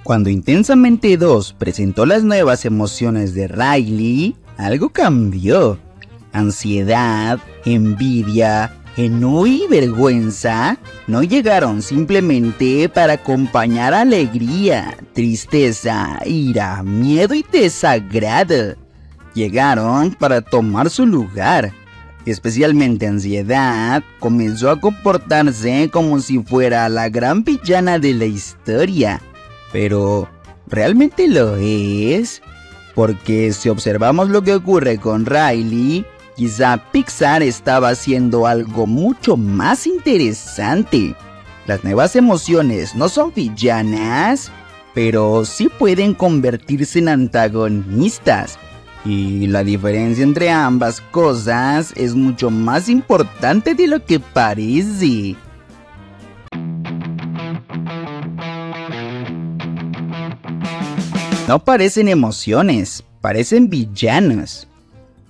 Cuando Intensamente 2 presentó las nuevas emociones de Riley, algo cambió. Ansiedad, envidia, enojo y vergüenza no llegaron simplemente para acompañar alegría, tristeza, ira, miedo y desagrado. Llegaron para tomar su lugar. Especialmente Ansiedad comenzó a comportarse como si fuera la gran villana de la historia. Pero, ¿realmente lo es? Porque si observamos lo que ocurre con Riley, quizá Pixar estaba haciendo algo mucho más interesante. Las nuevas emociones no son villanas, pero sí pueden convertirse en antagonistas. Y la diferencia entre ambas cosas es mucho más importante de lo que parece. No parecen emociones, parecen villanos.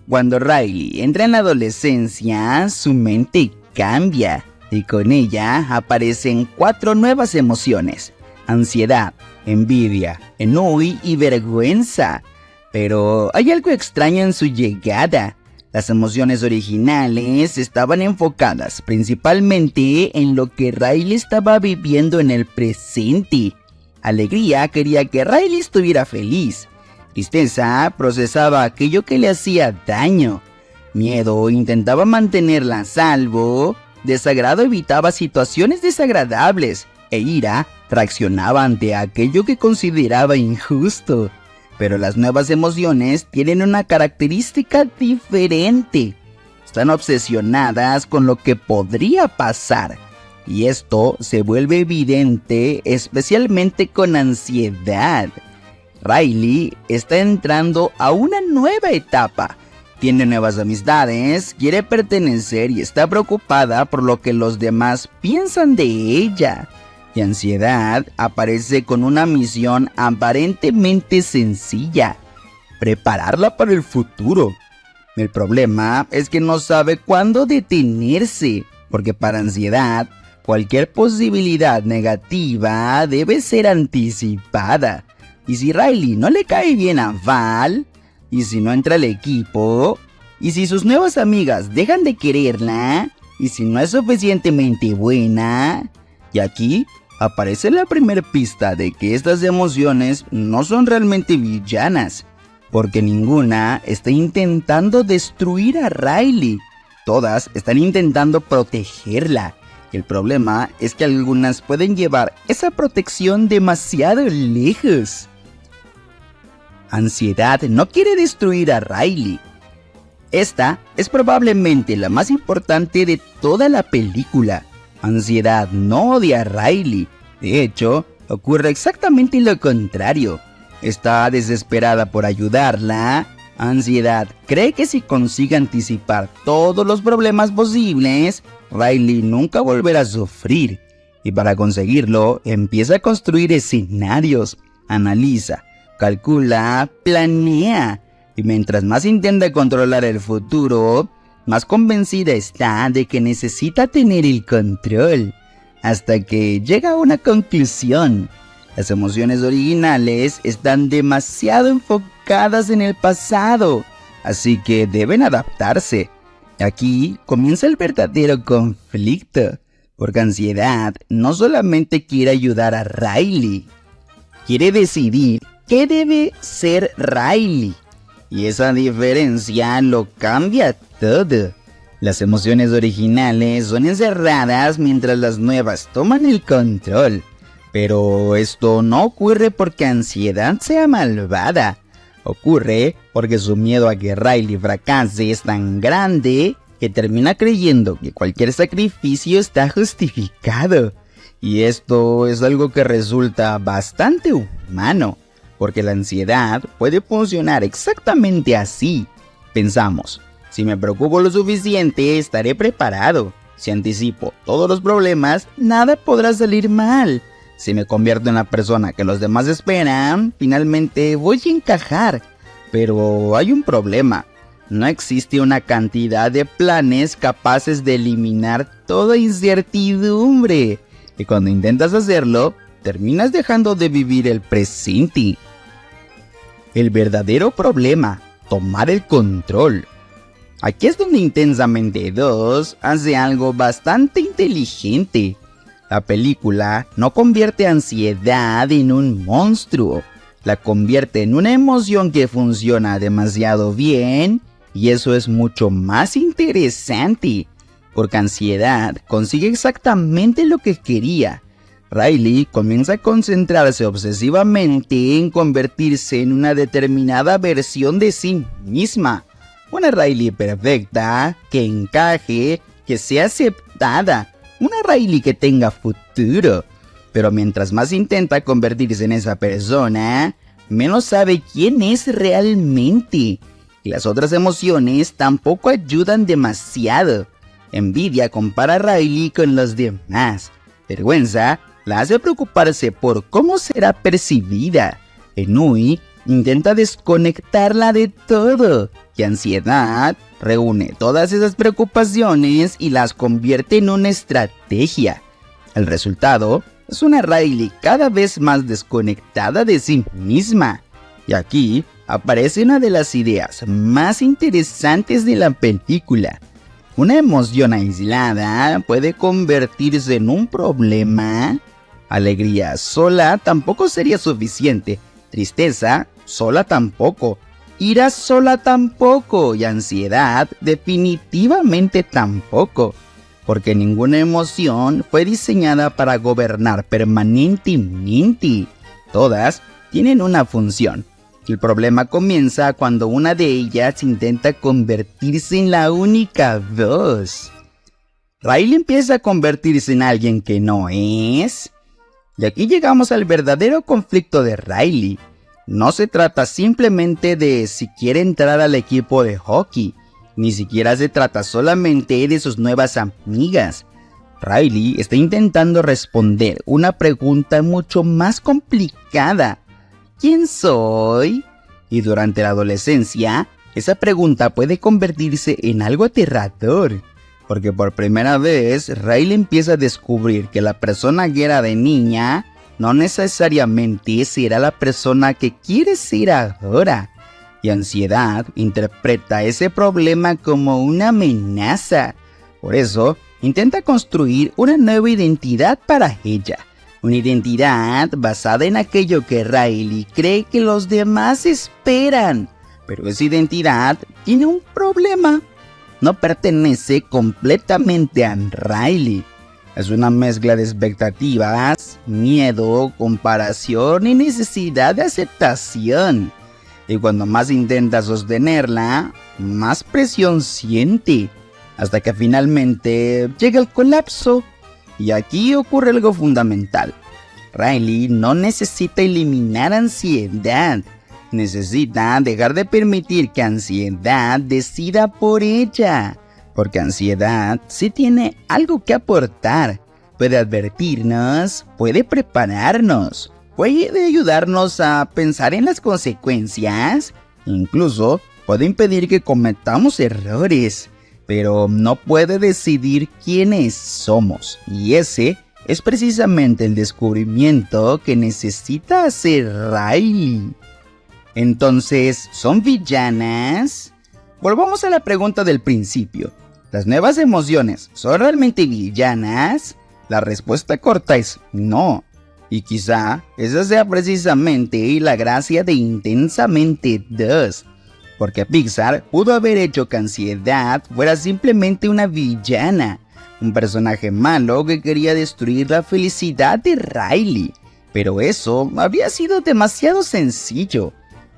Cuando Riley entra en la adolescencia, su mente cambia y con ella aparecen 4 nuevas emociones: ansiedad, envidia, enojo y vergüenza. Pero hay algo extraño en su llegada. Las emociones originales estaban enfocadas principalmente en lo que Riley estaba viviendo en el presente. Alegría quería que Riley estuviera feliz. Tristeza procesaba aquello que le hacía daño. Miedo intentaba mantenerla a salvo. Desagrado evitaba situaciones desagradables. E ira reaccionaba ante aquello que consideraba injusto. Pero las nuevas emociones tienen una característica diferente. Están obsesionadas con lo que podría pasar. Y esto se vuelve evidente especialmente con ansiedad. Riley está entrando a una nueva etapa. Tiene nuevas amistades, quiere pertenecer y está preocupada por lo que los demás piensan de ella. Y Ansiedad aparece con una misión aparentemente sencilla: prepararla para el futuro. El problema es que no sabe cuándo detenerse, porque para Ansiedad, cualquier posibilidad negativa debe ser anticipada. Y si Riley no le cae bien a Val, y si no entra al equipo, y si sus nuevas amigas dejan de quererla, y si no es suficientemente buena, y aquí aparece la primera pista de que estas emociones no son realmente villanas, porque ninguna está intentando destruir a Riley. Todas están intentando protegerla. El problema es que algunas pueden llevar esa protección demasiado lejos. Ansiedad no quiere destruir a Riley. Esta es probablemente la más importante de toda la película. Ansiedad no odia a Riley. De hecho, ocurre exactamente lo contrario. Está desesperada por ayudarla. Ansiedad cree que si consigue anticipar todos los problemas posibles, Riley nunca volverá a sufrir. Y para conseguirlo, empieza a construir escenarios, analiza, calcula, planea. Y mientras más intenta controlar el futuro, más convencida está de que necesita tener el control. Hasta que llega a una conclusión: las emociones originales están demasiado enfocadas en el pasado, así que deben adaptarse. Aquí comienza el verdadero conflicto, porque Ansiedad no solamente quiere ayudar a Riley, quiere decidir qué debe ser Riley. Y esa diferencia lo cambia todo. Las emociones originales son encerradas mientras las nuevas toman el control. Pero esto no ocurre porque Ansiedad sea malvada. Ocurre porque su miedo a que Riley fracase es tan grande que termina creyendo que cualquier sacrificio está justificado. Y esto es algo que resulta bastante humano, porque la ansiedad puede funcionar exactamente así. Pensamos: si me preocupo lo suficiente, estaré preparado. Si anticipo todos los problemas, nada podrá salir mal. Si me convierto en la persona que los demás esperan, finalmente voy a encajar. Pero hay un problema: no existe una cantidad de planes capaces de eliminar toda incertidumbre. Y cuando intentas hacerlo, terminas dejando de vivir el presente. El verdadero problema, tomar el control. Aquí es donde Intensamente 2 hace algo bastante inteligente. La película no convierte ansiedad en un monstruo, la convierte en una emoción que funciona demasiado bien, y eso es mucho más interesante, porque ansiedad consigue exactamente lo que quería. Riley comienza a concentrarse obsesivamente en convertirse en una determinada versión de sí misma. Una Riley perfecta, que encaje, que sea aceptada. Una Riley que tenga futuro. Pero mientras más intenta convertirse en esa persona, menos sabe quién es realmente. Y las otras emociones tampoco ayudan demasiado. Envidia compara a Riley con los demás. Vergüenza la hace preocuparse por cómo será percibida. Ennui intenta desconectarla de todo. Y ansiedad reúne todas esas preocupaciones y las convierte en una estrategia. El resultado es una Riley cada vez más desconectada de sí misma. Y aquí aparece una de las ideas más interesantes de la película. Una emoción aislada puede convertirse en un problema. Alegría sola tampoco sería suficiente. Tristeza sola tampoco. Ira sola tampoco. Y ansiedad definitivamente tampoco. Porque ninguna emoción fue diseñada para gobernar permanentemente. Todas tienen una función. El problema comienza cuando una de ellas intenta convertirse en la única voz. Riley empieza a convertirse en alguien que no es. Y aquí llegamos al verdadero conflicto de Riley. No se trata simplemente de si quiere entrar al equipo de hockey. Ni siquiera se trata solamente de sus nuevas amigas. Riley está intentando responder una pregunta mucho más complicada. ¿Quién soy? Y durante la adolescencia, esa pregunta puede convertirse en algo aterrador. Porque por primera vez, Riley empieza a descubrir que la persona que era de niña no necesariamente será la persona que quiere ser ahora. Y ansiedad interpreta ese problema como una amenaza. Por eso, intenta construir una nueva identidad para ella. Una identidad basada en aquello que Riley cree que los demás esperan. Pero esa identidad tiene un problema. No pertenece completamente a Riley. Es una mezcla de expectativas, miedo, comparación y necesidad de aceptación. Y cuando más intenta sostenerla, más presión siente. Hasta que finalmente llega el colapso. Y aquí ocurre algo fundamental. Riley no necesita eliminar ansiedad. Necesita dejar de permitir que ansiedad decida por ella. Porque ansiedad sí tiene algo que aportar. Puede advertirnos, puede prepararnos, puede ayudarnos a pensar en las consecuencias. Incluso puede impedir que cometamos errores. Pero no puede decidir quiénes somos. Y ese es precisamente el descubrimiento que necesita hacer Riley. Entonces, ¿son villanas? Volvamos a la pregunta del principio. ¿Las nuevas emociones son realmente villanas? La respuesta corta es no. Y quizá esa sea precisamente la gracia de Intensamente 2. Porque Pixar pudo haber hecho que Ansiedad fuera simplemente una villana, un personaje malo que quería destruir la felicidad de Riley, pero eso habría sido demasiado sencillo.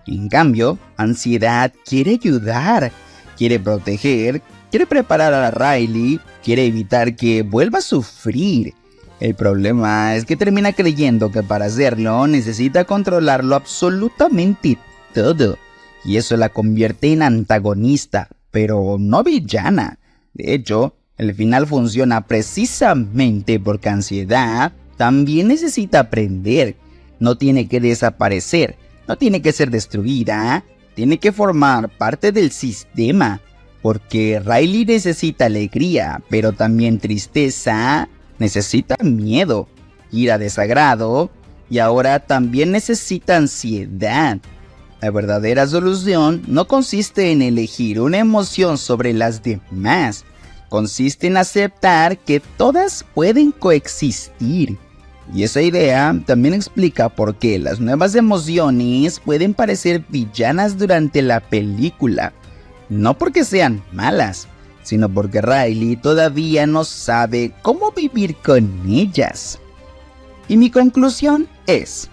En cambio, Ansiedad quiere ayudar, quiere proteger, quiere preparar a Riley, quiere evitar que vuelva a sufrir. El problema es que termina creyendo que para hacerlo necesita controlarlo absolutamente todo. Y eso la convierte en antagonista, pero no villana. De hecho, el final funciona precisamente porque Ansiedad también necesita aprender. No tiene que desaparecer, no tiene que ser destruida, tiene que formar parte del sistema. Porque Riley necesita alegría, pero también tristeza, necesita miedo. ira, desagrado, y ahora también necesita ansiedad. La verdadera solución no consiste en elegir una emoción sobre las demás, consiste en aceptar que todas pueden coexistir. Y esa idea también explica por qué las nuevas emociones pueden parecer villanas durante la película. No porque sean malas, sino porque Riley todavía no sabe cómo vivir con ellas. Y mi conclusión es,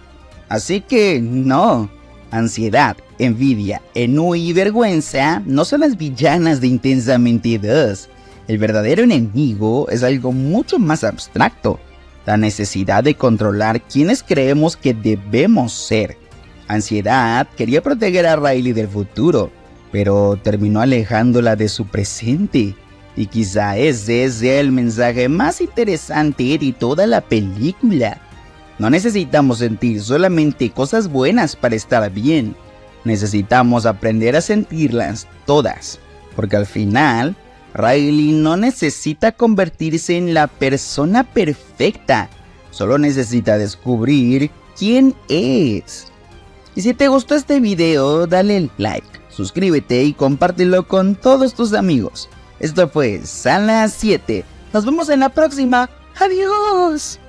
así que no, ansiedad, envidia, enojo y vergüenza no son las villanas de Intensamente 2. El verdadero enemigo es algo mucho más abstracto. La necesidad de controlar quienes creemos que debemos ser. Ansiedad quería proteger a Riley del futuro, pero terminó alejándola de su presente. Y quizá ese sea el mensaje más interesante de toda la película. No necesitamos sentir solamente cosas buenas para estar bien. Necesitamos aprender a sentirlas todas, porque al final Riley no necesita convertirse en la persona perfecta, solo necesita descubrir quién es. Y si te gustó este video, dale like, suscríbete y compártelo con todos tus amigos. Esto fue Sala 7, nos vemos en la próxima, adiós.